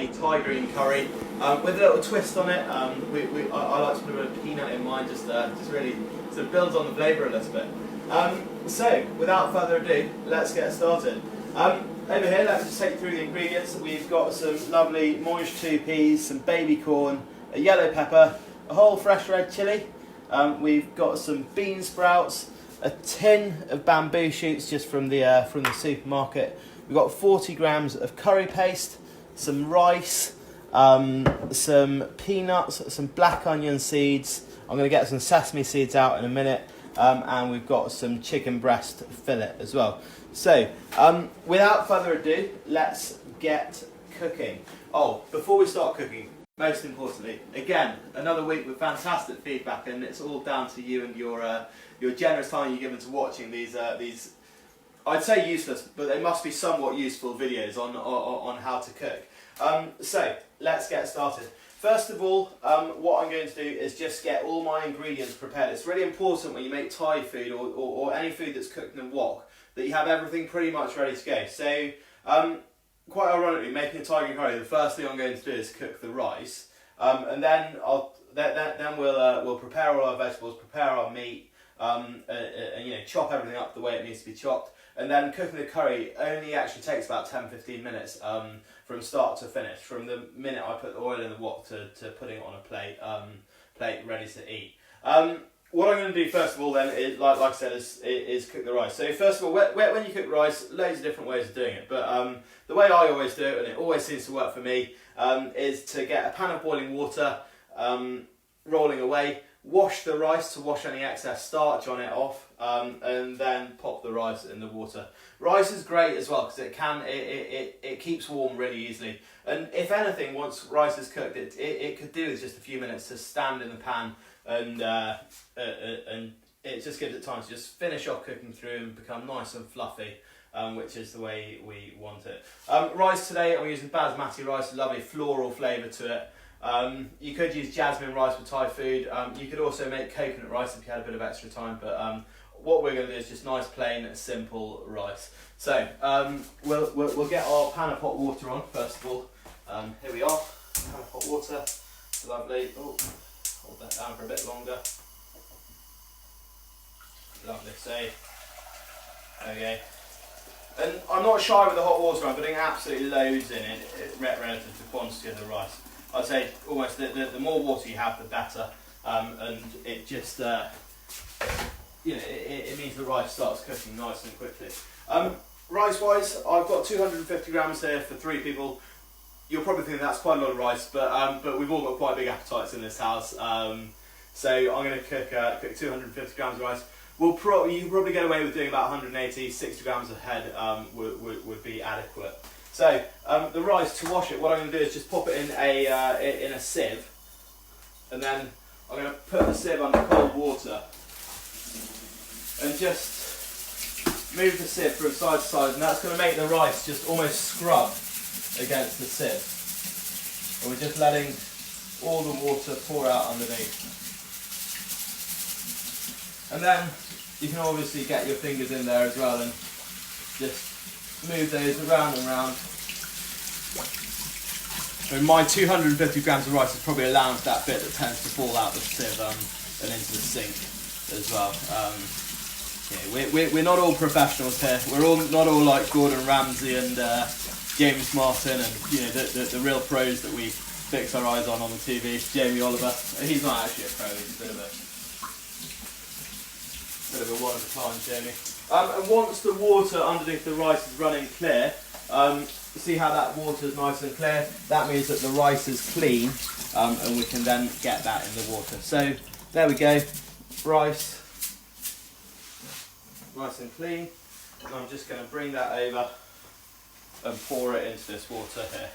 lovely Thai green curry with a little twist on it. I like to put a bit of peanut in mine, just really sort of builds on the flavour a little bit. So, without further ado, let's get started. Over here, let's just take through the ingredients. We've got some lovely moist 2 peas, some baby corn, a yellow pepper, a whole fresh red chilli. We've got some bean sprouts, a tin of bamboo shoots just from the supermarket. We've got 40 grams of curry paste, some rice, some peanuts, some black onion seeds. I'm going to get some sesame seeds out in a minute. And we've got some chicken breast fillet as well. So, without further ado, let's get cooking. Oh, before we start cooking, most importantly, again, another week with fantastic feedback, and it's all down to you and your generous time you've given to watching these I'd say useless, but they must be somewhat useful videos on how to cook. So, let's get started. First of all, what I'm going to do is just get all my ingredients prepared. It's really important when you make Thai food or any food that's cooked in a wok that you have everything pretty much ready to go. So, quite ironically, making a Thai green curry, the first thing I'm going to do is cook the rice, and then we'll prepare all our vegetables, prepare our meat, and chop everything up the way it needs to be chopped. And then cooking the curry only actually takes about 10-15 minutes from start to finish, from the minute I put the oil in the wok to putting it on a plate ready to eat. What I'm going to do first of all then, is, like I said, is cook the rice. So first of all, when you cook rice, loads of different ways of doing it. But the way I always do it, and it always seems to work for me, is to get a pan of boiling water, rolling away, wash the rice to wash any excess starch on it off, and then pop the rice in the water. Rice is great as well because it keeps warm really easily. And if anything, once rice is cooked, it could do with just a few minutes to stand in the pan, and it just gives it time to just finish off cooking through and become nice and fluffy, which is the way we want it. Rice today, I'm using Basmati rice, lovely floral flavour to it. You could use jasmine rice for Thai food. You could also make coconut rice if you had a bit of extra time, but what we're going to do is just nice, plain, simple rice. So we'll get our pan of hot water on first of all. Here we are, pan of hot water, lovely. Oh, hold that down for a bit longer. Lovely. So okay. And I'm not shy with the hot water. I'm putting absolutely loads in it relative to the quantity of the rice. I'd say almost the more water you have, the better, and it just it means the rice starts cooking nice and quickly. Rice-wise, I've got 250 grams here for 3 people. You'll probably think that's quite a lot of rice, but we've all got quite big appetites in this house. So I'm going to cook 250 grams of rice. You can probably get away with doing about 180, 60 grams a head would be adequate. So the rice, to wash it, what I'm going to do is just pop it in a sieve, and then I'm going to put the sieve under cold water and just move the sieve from side to side, and that's going to make the rice just almost scrub against the sieve. And we're just letting all the water pour out underneath. And then you can obviously get your fingers in there as well and just move those around and round. So my 250 grams of rice is probably allowing for that bit that tends to fall out the sieve and into the sink as well. We're not all professionals here. We're not all like Gordon Ramsay and James Martin and the real pros that we fix our eyes on the TV. Jamie Oliver. He's not actually a pro. He's a bit of a one of a kind, Jamie. And once the water underneath the rice is running clear, see how that water is nice and clear? That means that the rice is clean, and we can then get that in the water. So there we go, rice, nice and clean. And I'm just going to bring that over and pour it into this water here.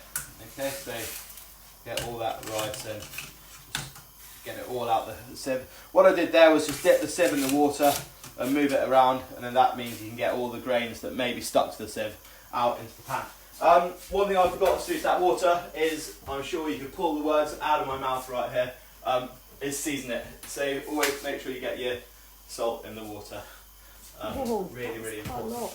Okay, so get all that rice in. Get it all out the sieve. What I did there was just dip the sieve in the water and move it around, and then that means you can get all the grains that may be stuck to the sieve out into the pan. One thing I forgot to do to that water is, I'm sure you can pull the words out of my mouth right here, is season it. So always make sure you get your salt in the water. Really important.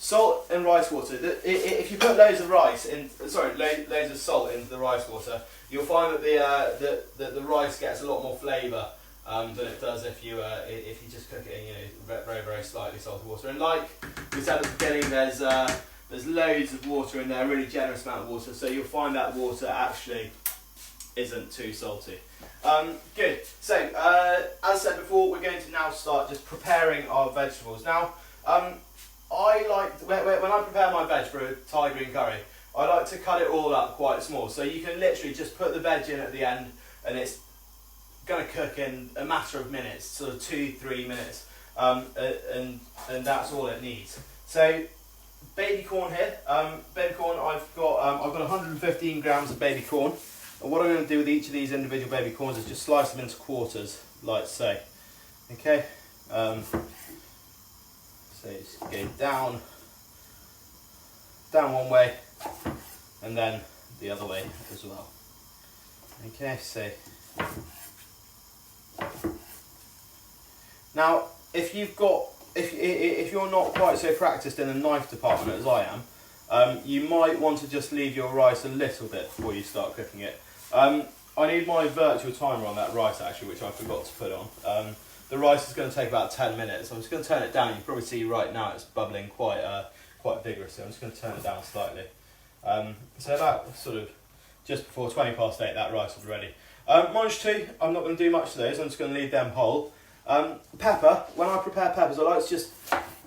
Salt and rice water. If you put loads of rice in, loads of salt into the rice water, you'll find that the rice gets a lot more flavour than it does if you just cook it in very very slightly salted water. And like we said at the beginning, there's loads of water in there, a really generous amount of water. So you'll find that water actually isn't too salty. Good. So as I said before, we're going to now start just preparing our vegetables. Now. I like, when I prepare my veg for a Thai green curry, I like to cut it all up quite small. So you can literally just put the veg in at the end and it's going to cook in a matter of minutes, sort of 2-3 minutes. And that's all it needs. So baby corn here, I've got 115 grams of baby corn. And what I'm going to do with each of these individual baby corns is just slice them into quarters, like so. Okay. So just go down one way and then the other way as well. Okay, so now if you're not quite so practiced in the knife department as I am, you might want to just leave your rice a little bit before you start cooking it. I need my virtual timer on that rice actually, which I forgot to put on. The rice is going to take about 10 minutes. I'm just going to turn it down. You can probably see right now it's bubbling quite vigorously. I'm just going to turn it down slightly. So about sort of just before 20 past 8, that rice is ready. Munch 2, I'm not going to do much to those. I'm just going to leave them whole. Pepper, when I prepare peppers, I like to just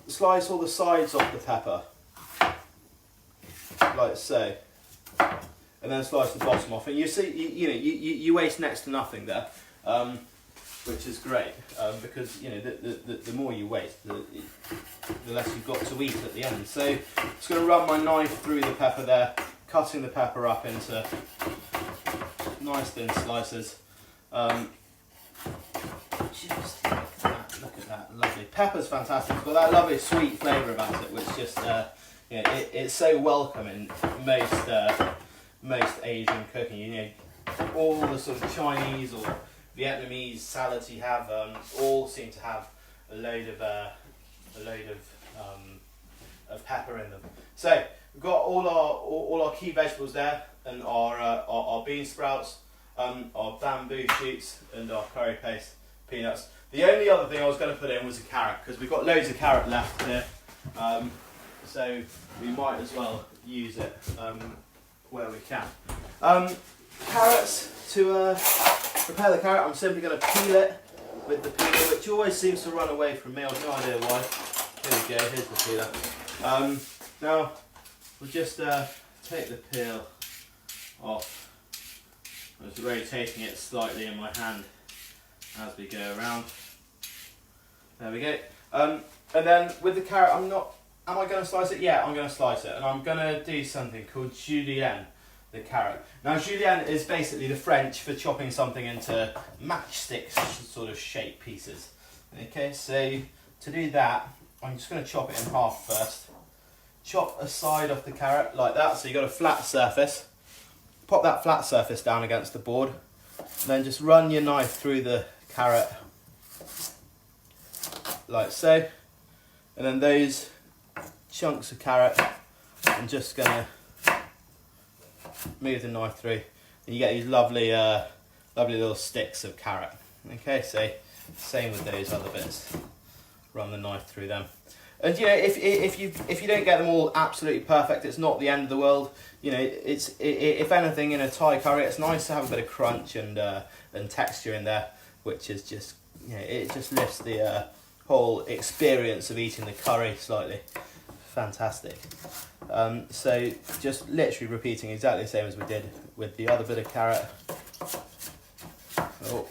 slice all the sides off the pepper, like so, and then slice the bottom off. And you see, you waste next to nothing there. Which is great because the more you waste, the less you've got to eat at the end. So I'm just going to run my knife through the pepper there, cutting the pepper up into nice thin slices. Just look at that, lovely. Pepper's fantastic. It's got that lovely sweet flavour about it, which just it's so welcome in most Asian cooking. All the sort of Chinese or Vietnamese salads you have all seem to have a load of pepper in them. So we've got all our key vegetables there, and our bean sprouts, our bamboo shoots, and our curry paste peanuts. The only other thing I was going to put in was a carrot, because we've got loads of carrot left here, so we might as well use it where we can. Carrots, to prepare the carrot, I'm simply going to peel it with the peeler, which always seems to run away from me. I've no idea why. Here we go, here's the peeler. Now we'll just take the peel off. I'm just rotating it slightly in my hand as we go around. There we go. And then with the carrot, am I going to slice it? Yeah, I'm going to slice it, and I'm going to do something called julienne, the carrot. Now julienne is basically the French for chopping something into matchsticks sort of shaped pieces. Okay, so to do that, I'm just going to chop it in half first. Chop a side off the carrot like that, so you've got a flat surface. Pop that flat surface down against the board, and then just run your knife through the carrot like so, and then those chunks of carrot, I'm just going to move the knife through, and you get these lovely little sticks of carrot. Okay, so same with those other bits. Run the knife through them, and if you don't get them all absolutely perfect, it's not the end of the world. If anything, in a Thai curry, it's nice to have a bit of crunch and texture in there, which is just it just lifts the whole experience of eating the curry slightly. Fantastic. So just literally repeating exactly the same as we did with the other bit of carrot. Oh,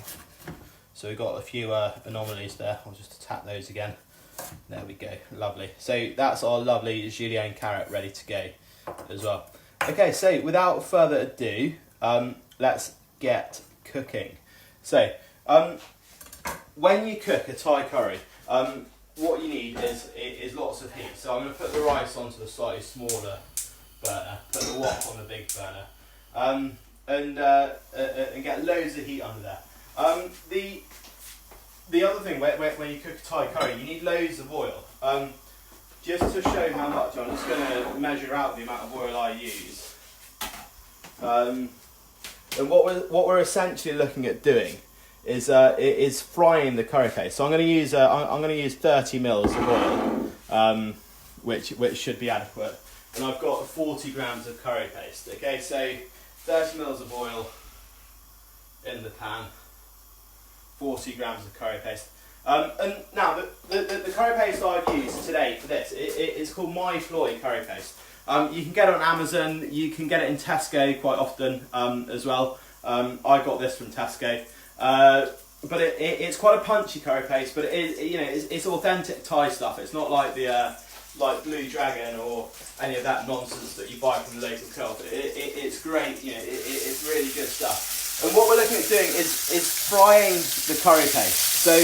so we've got a few anomalies there. I'll just tap those again. There we go, lovely. So that's our lovely julienne carrot ready to go as well. Okay, so without further ado, let's get cooking. So when you cook a Thai curry, what you need is lots of heat. So I'm going to put the rice onto the slightly smaller burner, put the wok on the big burner, and get loads of heat under there. The other thing when you cook a Thai curry, you need loads of oil. just to show how much, I'm just going to measure out the amount of oil I use. And what we're essentially looking at doing is frying the curry paste. So I'm going to use 30 mils of oil, which should be adequate. And I've got 40 grams of curry paste. Okay, so 30 mils of oil in the pan, 40 grams of curry paste. And now the curry paste I've used today for this, it's called My Floy curry paste. You can get it on Amazon, you can get it in Tesco quite often as well. I got this from Tesco. But it's quite a punchy curry paste, but it's authentic Thai stuff. It's not like the like Blue Dragon or any of that nonsense that you buy from the local shelf. It's great, it's really good stuff. And what we're looking at doing is frying the curry paste. So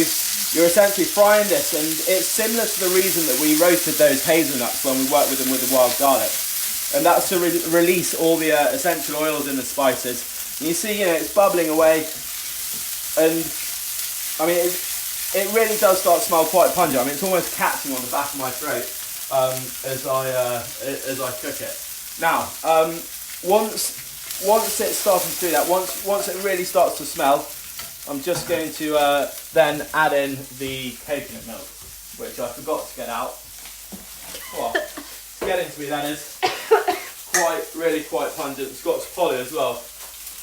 you're essentially frying this, and it's similar to the reason that we roasted those hazelnuts when we worked with them with the wild garlic. And that's to release all the essential oils in the spices. And you see, it's bubbling away, and I mean, it really does start to smell quite pungent. I mean, it's almost catching on the back of my throat as I cook it. Now, once it's starting to do that, once it really starts to smell, I'm just going to then add in the coconut milk, which I forgot to get out. Well, to get into me, that is really quite pungent. It's got Scotch as well,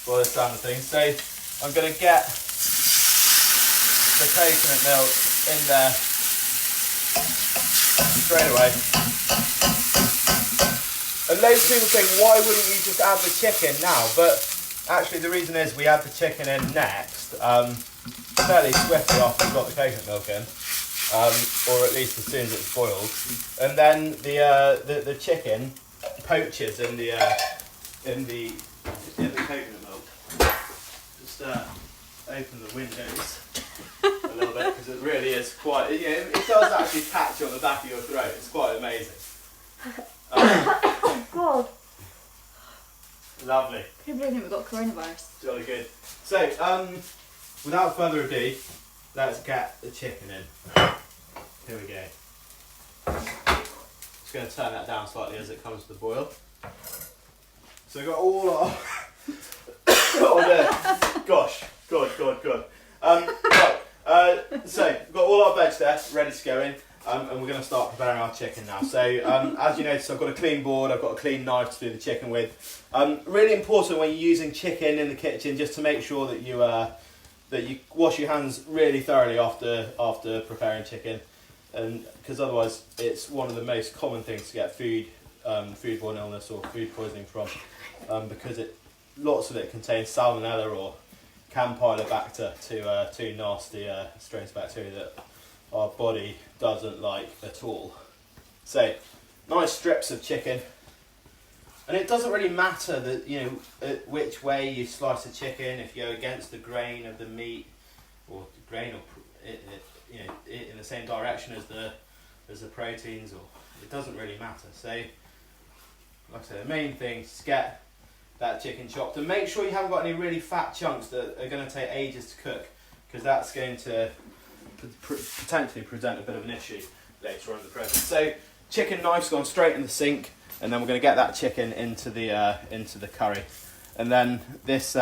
by the sound of things. So I'm going to get the coconut milk in there straight away. And loads of people think, why wouldn't you just add the chicken now? But actually the reason is we add the chicken in next, fairly swiftly after we've got the coconut milk in, or at least as soon as it's boiled. And then the chicken poaches in the coconut milk. Just open the windows a little bit, because it really is quite, it does actually catch you on the back of your throat. It's quite amazing. God. Lovely. People don't think we've got coronavirus. Jolly good. So, without further ado, let's get the chicken in. Here we go. Just going to turn that down slightly as it comes to the boil. So we've got all our... oh dear. Gosh. God. Right. So, we've got all our veg there, ready to go in. And we're going to start preparing our chicken now. So, as you notice, I've got a clean board, I've got a clean knife to do the chicken with. Really important when you're using chicken in the kitchen, just to make sure that you wash your hands really thoroughly after preparing chicken, and because otherwise it's one of the most common things to get foodborne illness or food poisoning from, because lots of it contains salmonella or Campylobacter, two nasty strains of bacteria that our body doesn't like at all. So, nice strips of chicken, and it doesn't really matter that which way you slice the chicken, if you go against the grain of the meat, or the grain, or in the same direction as the proteins, or it doesn't really matter. So, like I said, the main thing is to get that chicken chopped, and make sure you haven't got any really fat chunks that are going to take ages to cook, because that's going to potentially present a bit of an issue later on in the process. So chicken knife's gone straight in the sink, and then we're going to get that chicken into the curry, and then this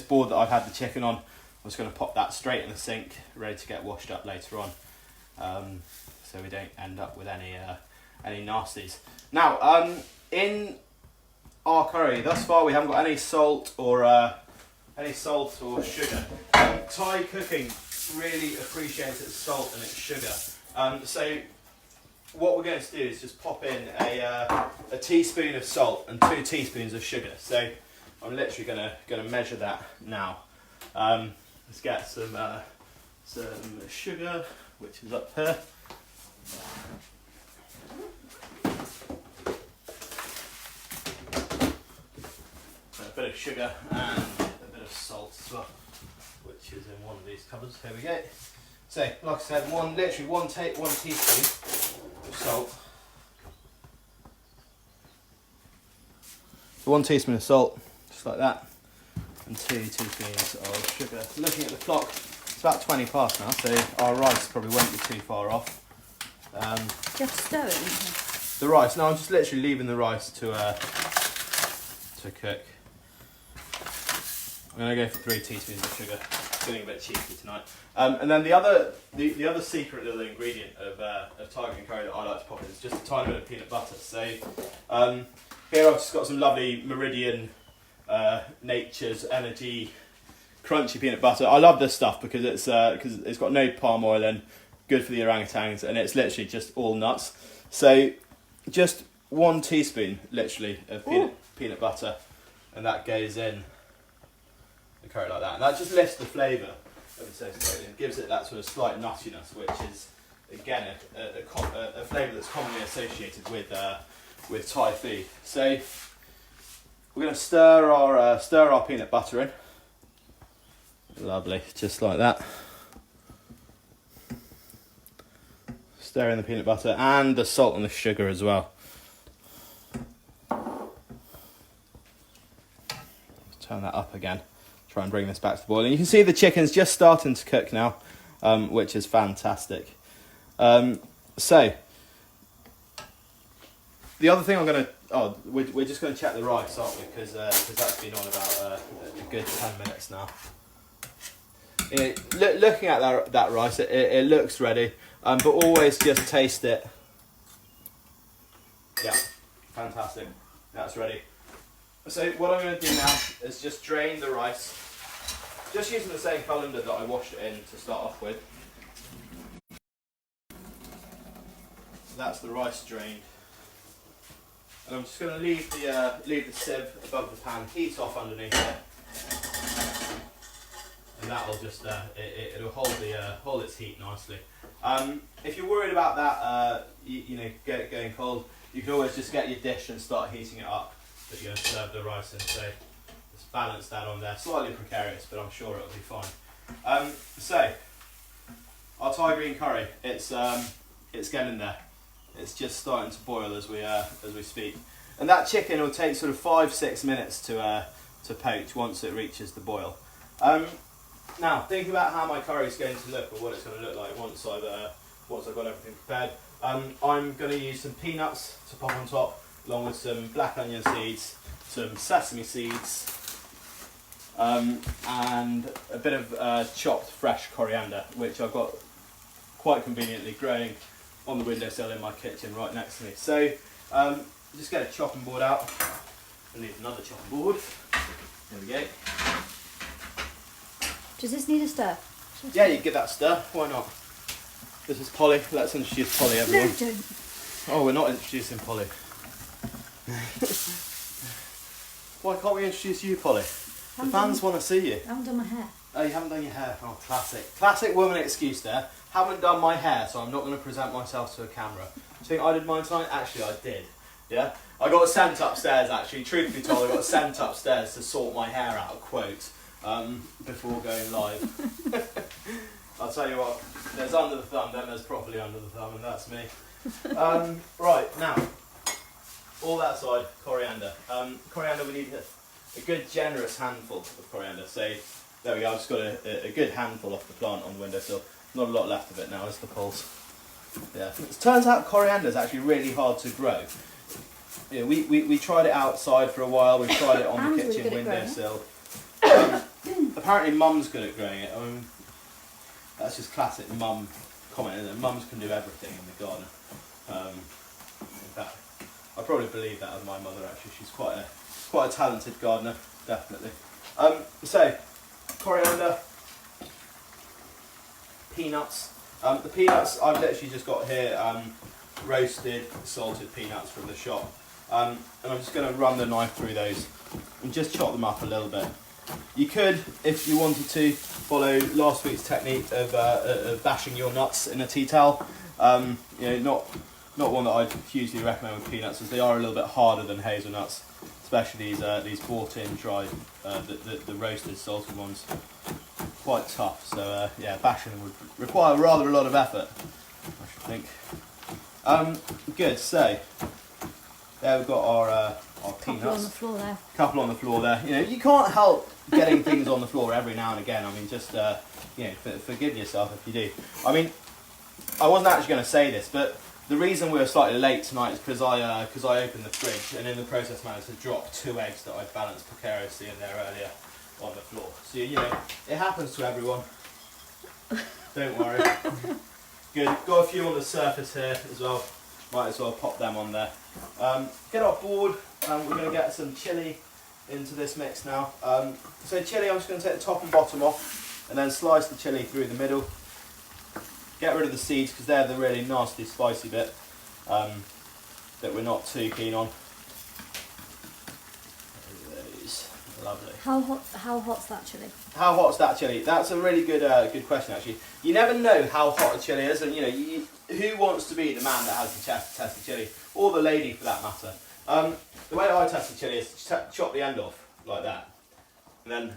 board that I've had the chicken on, I'm just going to pop that straight in the sink, ready to get washed up later on, so we don't end up with any nasties. Now, in our curry thus far, we haven't got any salt or sugar. Thai cooking really appreciates its salt and its sugar. So what we're going to do is just pop in a teaspoon of salt and 2 teaspoons of sugar. So I'm literally going to measure that now. Let's get some sugar, which is up here. A bit of sugar and a bit of salt as well, which is in one of these cupboards. Here we go. So, like I said, literally one teaspoon of salt. 1 teaspoon of salt, just like that, and 2 teaspoons of sugar. Looking at the clock, it's about 20 past now, so our rice probably won't be too far off. Do you have to stir it? The rice. No, I'm just literally leaving the rice to cook. I'm going to go for 3 teaspoons of sugar. Feeling a bit cheeky tonight. And then the other secret little ingredient of tiger and curry that I like to pop in is just a tiny bit of peanut butter. So here I've just got some lovely Meridian Nature's Energy crunchy peanut butter. I love this stuff because it's got no palm oil in, good for the orangutans, and it's literally just all nuts. So just 1 teaspoon literally of peanut butter, and that goes in the curry like that, and that just lifts the flavour of the toast and gives it that sort of slight nuttiness, which is again a flavour that's commonly associated with Thai food. So we're going to stir our peanut butter in. Lovely, just like that. Stir in the peanut butter and the salt and the sugar as well. Turn that up again. Try and bring this back to the boil. And you can see the chicken's just starting to cook now, which is fantastic. So, the other thing I'm going to... we're just going to check the rice, aren't we? Because that's been on about a good 10 minutes now. Looking at that rice, it looks ready, but always just taste it. Yeah, fantastic. That's ready. So what I'm going to do now is just drain the rice, just using the same colander that I washed it in to start off with. So that's the rice drained, and I'm just going to leave the sieve above the pan, heat off underneath it, and that will just it'll hold its heat nicely. If you're worried about that, going cold, you can always just get your dish and start heating it up that you're going to serve the rice in. So just balance that on there. Slightly precarious, but I'm sure it'll be fine. So our Thai green curry, it's getting there. It's just starting to boil as we speak, and that chicken will take sort of 5-6 minutes to poach once it reaches the boil. Now, think about how my curry is going to look, or what it's going to look like once I've got everything prepared. I'm going to use some peanuts to pop on top, along with some black onion seeds, some sesame seeds, and a bit of chopped fresh coriander, which I've got quite conveniently growing on the windowsill in my kitchen right next to me. So just get a chopping board out. I need another chopping board. There we go. Does this need a stir? Yeah, you give that a stir. Why not? This is Polly. Let's introduce Polly, everyone. No, don't. Oh, we're not introducing Polly. Why can't we introduce you, Polly? The fans want to see you. I haven't done my hair. Oh, you haven't done your hair? Oh, classic. Classic woman excuse there. Haven't done my hair, so I'm not going to present myself to a camera. Do you think I did mine tonight? Actually, I did. Yeah? I got sent upstairs, actually. Truth be told, I got sent upstairs to sort my hair out, quote, before going live. I'll tell you what, there's under the thumb, then there's properly under the thumb, and that's me. Right, now, all that side, coriander. Coriander, we need a good generous handful of coriander. So there we go, I've just got a good handful off the plant on the windowsill. Not a lot left of it now, is the pulse. Yeah. It turns out coriander is actually really hard to grow. Yeah, we tried it outside for a while, we tried it on the kitchen windowsill. Apparently mum's good at growing it. I mean, that's just classic mum comment, isn't it? Mums can do everything in the garden. In fact, I probably believe that of my mother actually. She's quite a talented gardener, definitely. So, coriander, peanuts. The peanuts I've literally just got here, roasted, salted peanuts from the shop. And I'm just going to run the knife through those and just chop them up a little bit. You could, if you wanted to, follow last week's technique of bashing your nuts in a tea towel. Not one that I'd hugely recommend with peanuts, as they are a little bit harder than hazelnuts, especially these bought-in dried, the roasted salted ones. Quite tough, so yeah, bashing them would require rather a lot of effort, I should think. Good. So there we've got our peanuts. Couple on the floor there. Couple on the floor there. You know, you can't help getting things on the floor every now and again. I mean, just forgive yourself if you do. I mean, I wasn't actually going to say this, but the reason we were slightly late tonight is because I opened the fridge and in the process managed to drop 2 eggs that I balanced precariously in there earlier on the floor. So you know, it happens to everyone. Don't worry. Good. Got a few on the surface here as well. Might as well pop them on there. Get our board. We're going to get some chilli into this mix now. So chilli, I'm just going to take the top and bottom off and then slice the chilli through the middle. Get rid of the seeds because they're the really nasty spicy bit that we're not too keen on. Those. Lovely. How hot's that chili? How hot's that chili? That's a really good good question actually. You never know how hot a chili is, and you know who wants to be the man that has to test the chili, or the lady for that matter. The way I test the chili is chop the end off like that, and then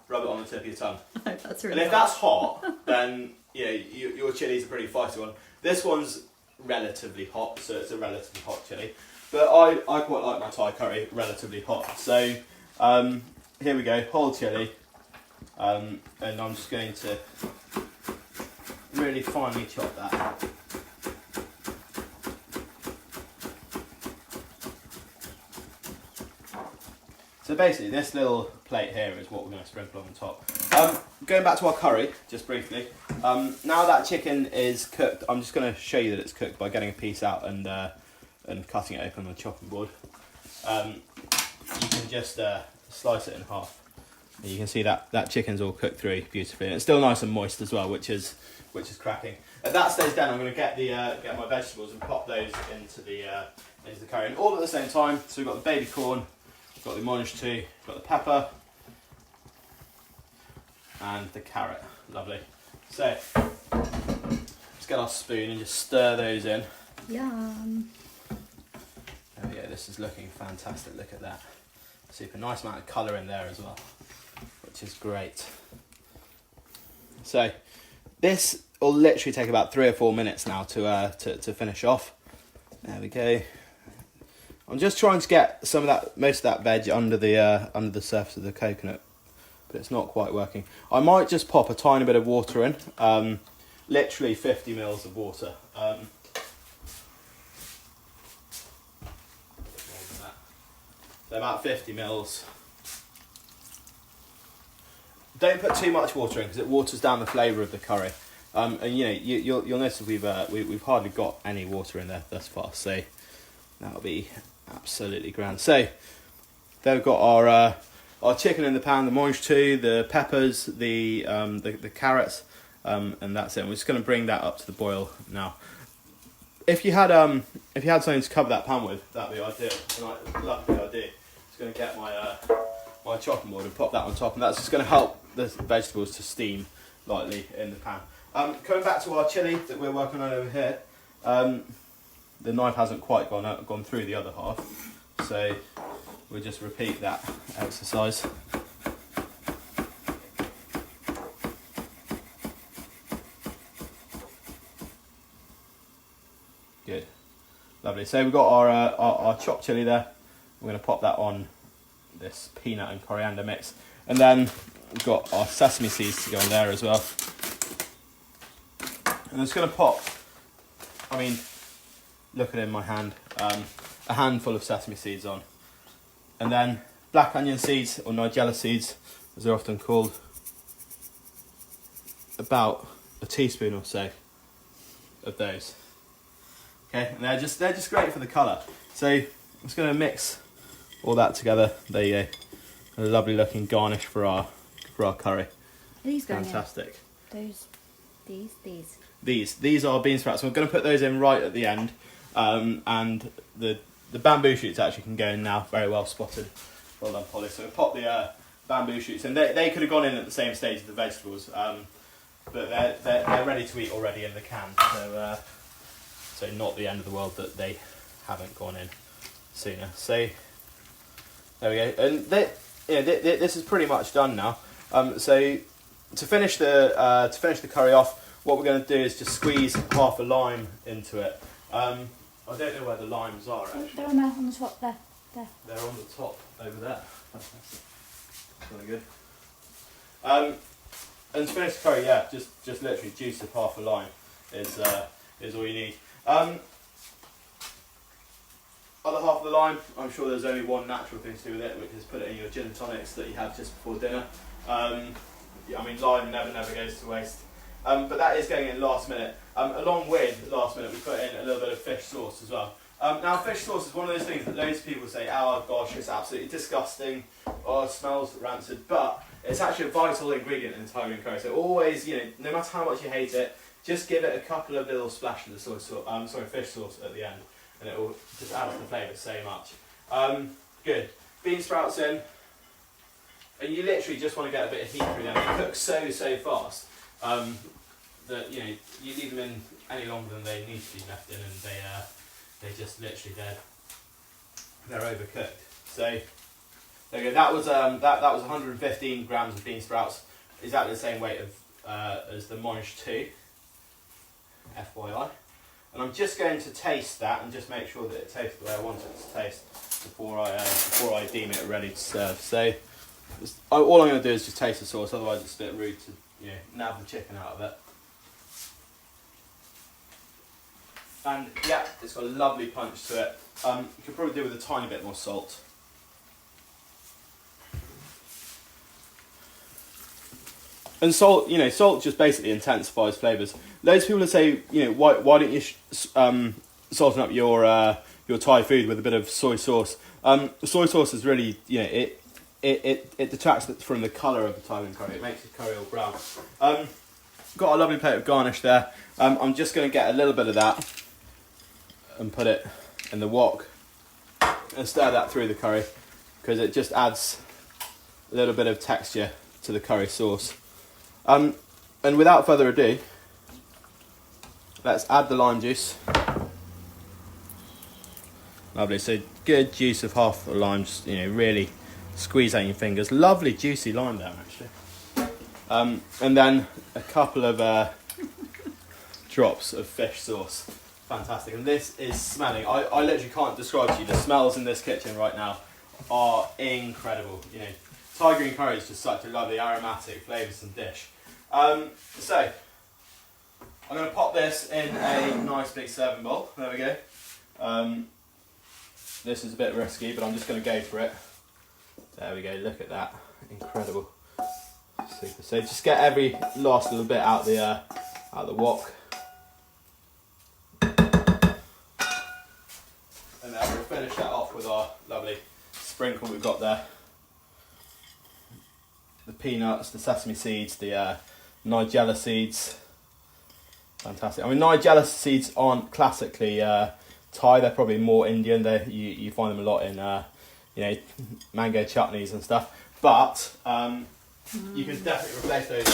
rub it on the tip of your tongue. That's really and if that's hot, then you know your chili's a pretty feisty one. This one's relatively hot, so it's a relatively hot chili. But I quite like my Thai curry relatively hot. So here we go, whole chili, and I'm just going to really finely chop that. So basically this little plate here is what we're going to sprinkle on the top. Going back to our curry, just briefly, now that chicken is cooked, I'm just going to show you that it's cooked by getting a piece out and cutting it open on the chopping board. You can just slice it in half. You can see that chicken's all cooked through beautifully, and it's still nice and moist as well, which is cracking. At that stage, then I'm going to get my vegetables and pop those into the curry, and all at the same time. So we've got the baby corn, we've got the mange too, we've got the pepper, and the carrot. Lovely. So let's get our spoon and just stir those in. Yum. There we go, this is looking fantastic, look at that. Super nice amount of colour in there as well, which is great. So this will literally take about 3 or 4 minutes now to finish off. There we go. I'm just trying to get most of that veg under the surface of the coconut, but it's not quite working. I might just pop a tiny bit of water in, literally 50 mils of water. So about 50 mils. Don't put too much water in because it waters down the flavour of the curry. And you know you'll notice we've hardly got any water in there thus far, so that'll be absolutely grand. So there we've got our chicken in the pan, the mange too, the peppers, the carrots, and that's it. We're just going to bring that up to the boil now. If you had something to cover that pan with, that'd be ideal. And luckily I do. Just going to get my chopping board and pop that on top, and that's just going to help the vegetables to steam lightly in the pan. Coming back to our chilli that we're working on over here, the knife hasn't quite gone through the other half, so we'll just repeat that exercise. Good, lovely. So we've got our chopped chilli there. We're going to pop that on this peanut and coriander mix, and then we've got our sesame seeds to go on there as well. And I'm just going to pop, I mean, look at it in my hand, a handful of sesame seeds on, and then black onion seeds, or nigella seeds as they're often called, about a teaspoon or so of those. Okay, and they're just great for the colour. So I'm just going to mix all that together. There you go, a lovely looking garnish for our curry. Are these going fantastic. In? These are bean sprouts. So we're going to put those in right at the end, and the bamboo shoots actually can go in now. Very well spotted. Well done, Polly. So we'll pop the bamboo shoots, and they could have gone in at the same stage as the vegetables, but they're ready to eat already in the can. So not the end of the world that they haven't gone in sooner. So there we go, and this is pretty much done now. So to finish the curry off, what we're going to do is just squeeze half a lime into it. I don't know where the limes are actually. They're on there, on the top there. They're on the top over there. Fantastic. Really good. And to finish the curry, yeah, just literally juice of half a lime is all you need. Other half of the lime, I'm sure there's only one natural thing to do with it, which is put it in your gin and tonics that you have just before dinner. Yeah, I mean, lime never goes to waste. But that is going in last minute. Along with last minute, we put in a little bit of fish sauce as well. Now, fish sauce is one of those things that loads of people say, oh gosh, it's absolutely disgusting, or it smells rancid, but it's actually a vital ingredient in Thai green curry. So always, no matter how much you hate it, just give it a couple of little splashes of fish sauce at the end, and it will just add to the flavour so much. Good. Bean sprouts in, and you literally just want to get a bit of heat through them. They cook so fast that you leave them in any longer than they need to be left in, and they just literally they're overcooked. So there you go. That was 115 grams of bean sprouts, exactly the same weight as the Monge 2, FYI. And I'm just going to taste that and just make sure that it tastes the way I want it to taste before I deem it ready to serve. So all I'm going to do is just taste the sauce, otherwise it's a bit rude to nab the chicken out of it. And yeah, it's got a lovely punch to it. You could probably do with a tiny bit more salt. And salt, salt just basically intensifies flavours. Loads of people will say, why don't you salten up your Thai food with a bit of soy sauce? Soy sauce is really, it detracts from the colour of the Thai green curry. It makes the curry all brown. Got a lovely plate of garnish there. I'm just going to get a little bit of that and put it in the wok and stir that through the curry, because it just adds a little bit of texture to the curry sauce. And without further ado, let's add the lime juice. Lovely, so good juice of half a lime, just really squeeze out your fingers. Lovely juicy lime there actually. And then a couple of drops of fish sauce. Fantastic, and this is smelling. I literally can't describe to you, the smells in this kitchen right now are incredible. Thai green curry is just such a lovely aromatic, flavoursome dish. So I'm going to pop this in a nice big serving bowl. There we go. This is a bit risky, but I'm just going to go for it. There we go. Look at that, incredible, super. So just get every last little bit out the wok. And then we'll finish that off with our lovely sprinkle we've got there. The peanuts, the sesame seeds, the Nigella seeds. Fantastic. I mean, Nigella seeds aren't classically Thai, they're probably more Indian. You find them a lot in mango chutneys and stuff. But you can definitely replace those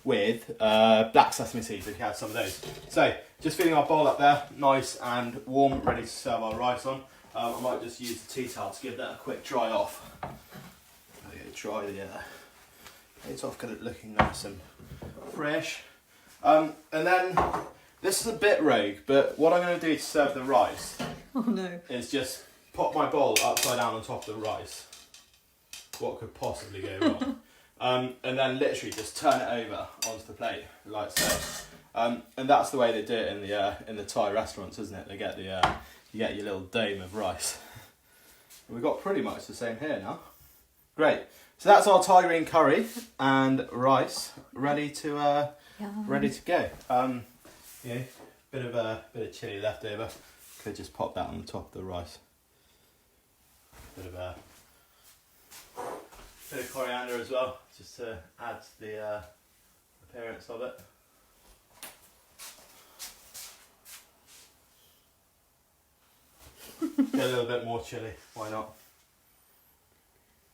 with black sesame seeds if you have some of those. So just filling our bowl up there, nice and warm, ready to serve our rice on. I might just use the tea towel to give that a quick dry off. Dry the plate off, get it looking nice and fresh. And then this is a bit rogue, but what I'm going to do to serve the rice is just pop my bowl upside down on top of the rice. What could possibly go wrong? And then literally just turn it over onto the plate like so. And that's the way they do it in the Thai restaurants, isn't it? They get you get your little dome of rice. We've got pretty much the same here now. Great. So that's our Thai green curry and rice ready to go. Bit of chilli left over. Could just pop that on the top of the rice. Bit of coriander as well, just to add to the appearance of it. Get a little bit more chilli, why not?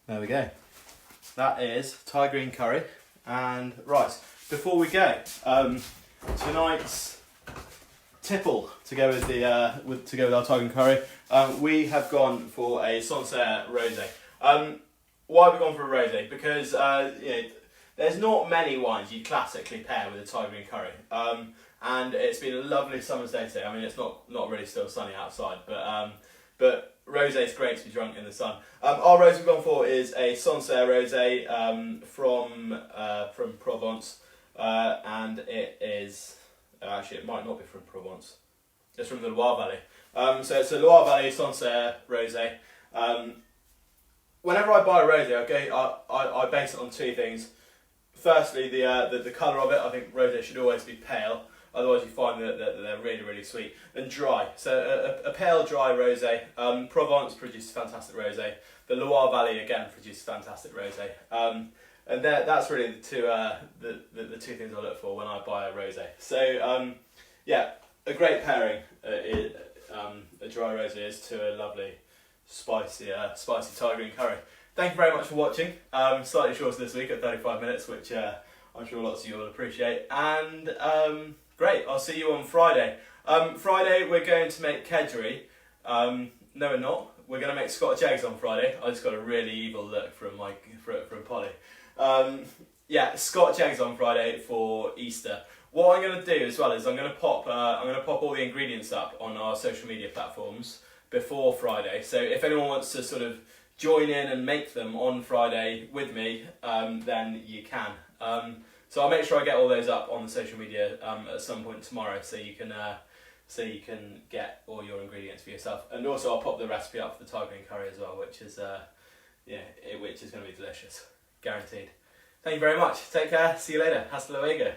There we go. That is Thai green curry and rice. Before we go, tonight's tipple to go with our Thai green curry, we have gone for a Sancerre rosé. Why have we gone for a rosé? Because there's not many wines you classically pair with a Thai green curry. And it's been a lovely summer's day today. I mean, it's not really still sunny outside, but rosé is great to be drunk in the sun. Our rosé we've gone for is a Sancerre rosé from Provence, and it is actually it might not be from Provence. It's from the Loire Valley. So it's a Loire Valley Sancerre rosé. Whenever I buy a rosé, I base it on two things. Firstly, the colour of it. I think rosé should always be pale. Otherwise, you find that they're really, really sweet. And dry. So a pale, dry rosé. Provence produces fantastic rosé. The Loire Valley again produces fantastic rosé. And that's really the two things I look for when I buy a rosé. So yeah, a great pairing. A dry rosé is to a lovely, spicy Thai green curry. Thank you very much for watching. Slightly shorter this week at 35 minutes, which I'm sure lots of you will appreciate. And great, I'll see you on Friday. Friday we're going to make kedgeree. No, we're not. We're going to make Scotch eggs on Friday. I just got a really evil look from Polly. Yeah, Scotch eggs on Friday for Easter. What I'm going to do as well is I'm going to pop all the ingredients up on our social media platforms before Friday. So if anyone wants to sort of join in and make them on Friday with me, then you can. So I'll make sure I get all those up on the social media at some point tomorrow, so you can get all your ingredients for yourself. And also I'll pop the recipe up for the Thai green curry as well, which is going to be delicious, guaranteed. Thank you very much. Take care. See you later. Hasta luego.